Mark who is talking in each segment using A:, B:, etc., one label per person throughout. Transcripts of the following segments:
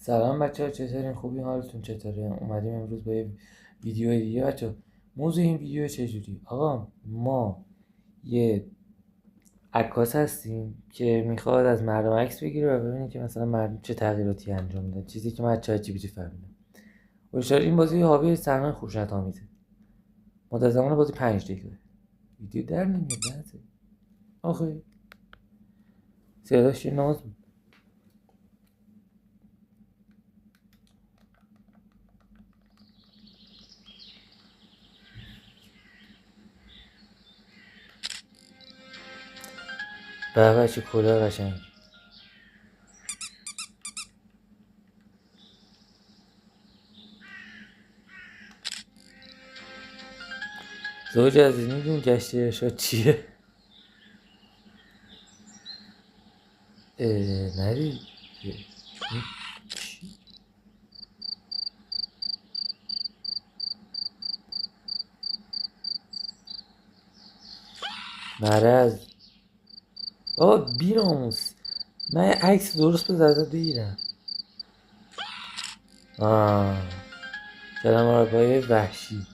A: سلام بچه ها، چطورین؟ خوبی؟ حالتون چطوره؟ اومدیم امروز با یه ویدیو دیگه. بچه موضوع این ویدیو چجوری؟ آقا ما یه عکاس هستیم که میخواد از مردم عکس بگیره و ببینه که مثلا مردم چه تغییراتی انجام میدن، چیزی که من از چت جی پی تی فهمیدم. این بازی حاوی صحنه خشونت آمیزه. مدت زمان بازی 5 دقیقه. ویدیو در نمیاد لحظه. آخه صداش یه ناز بود. به بچه کلاه قشنگ. زوج عزیز میدونی گشت ارشاد چیه؟ نری چی؟ مرض. بابا بیناموس، من یه عکس درست به ازت بگیرم. کلم آربای وحشی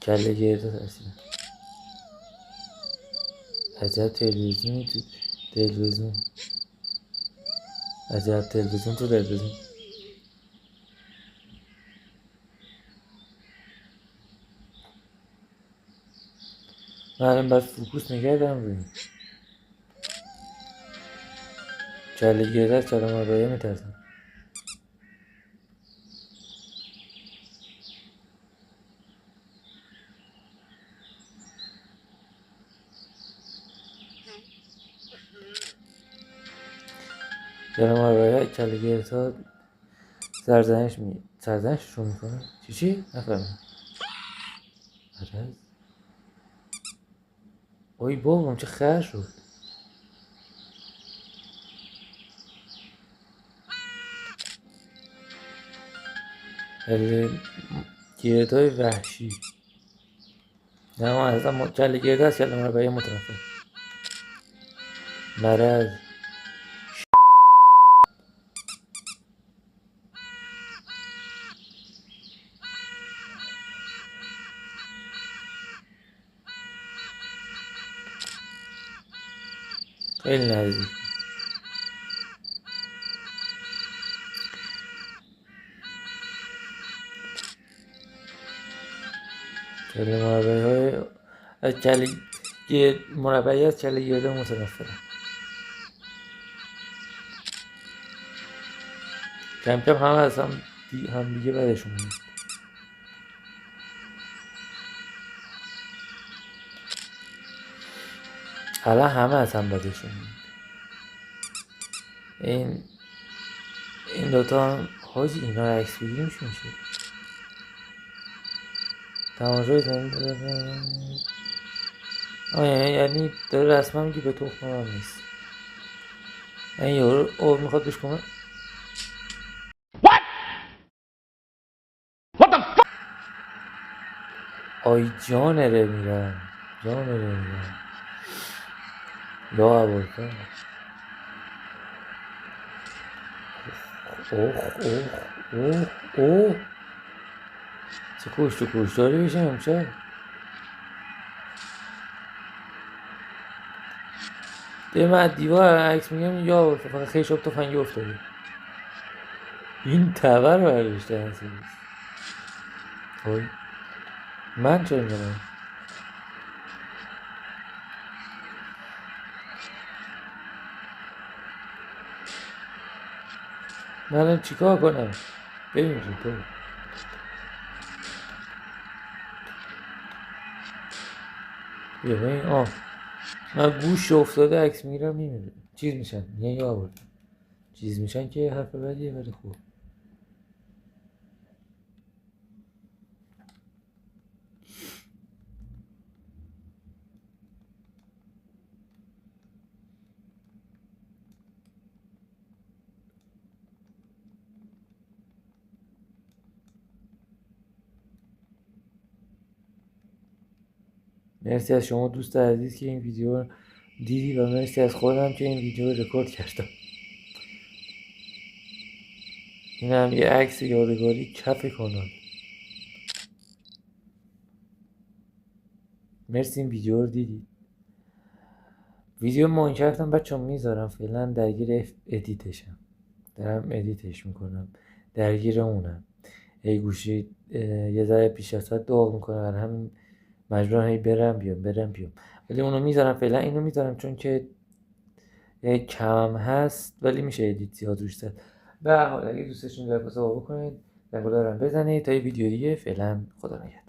A: کله گرده ترسیدم. عجب تلویزیونی تو تلویزیون. عجب تلویزیون تو تلویزیون. من الان باید فوکوس نگه دارم روی این کله گرده. از کلم آربایی میترسم. کلم آربایی کله گرده سرزنش رو میکنه. چی؟ نفهمم. مرض. اوی بابام چه خر شد. کله گردای وحشی. نه من اصلا کله گرده از کلم آربایی متنفر. مرض. خیلی نزدیک. کله مربعی های از مربعی از کله گرده متنفرم. کم کم همه از هم دیگه بدشون میاد. الان همه از هم بدشون میاد. این دوتا هم حاجی اینا رو عکس بگیریم چی میشه؟ تماشای زنده. یعنی داره رسما میگه به تخم هم نیست. این یارو میخواد بهش کنه. آی جانره میرم. جانره میرم. یا عبالفر. اوه چه کشتاری بشه امشب. ده من دیوار عکس میگم یا فقط خیشاب تفنگی افتاده. این تبر برداشته هستی. وای من چه میدونم. من الان چیکار کنم؟ ببینید تو بیا من گوش افتاده عکس میگیرم میمیره. چیز میشن یه یا بود. چیز میشن که حرف بدیه ولی خوب. مرسی از شما دوست عزیز که این ویدیو رو دیدی و مرسی از خودم که این ویدیو رو رکورد کردم. این هم یه عکس یادگاری کف کانال. مرسی این ویدیو رو دیدید. ویدیو ماینکرافت هم بچه میذارم، فعلا درگیر ادیتشم، دارم ادیتش میکنم، درگیر اونم. ای گوشی یه ذره پیش از حد داغ میکنه، برای همین مجبورم هی برم بیام. ولی اونو میذارم فعلا، اینو میذارم چون که کم هست ولی میشه ادیت زیاد روش زد. به هر حال اگه دوستشون لایک و سابسکرایب بکنید، زنگوله رو بزنید تا یه ویدیو دیگه. فعلا خدا نگهدار.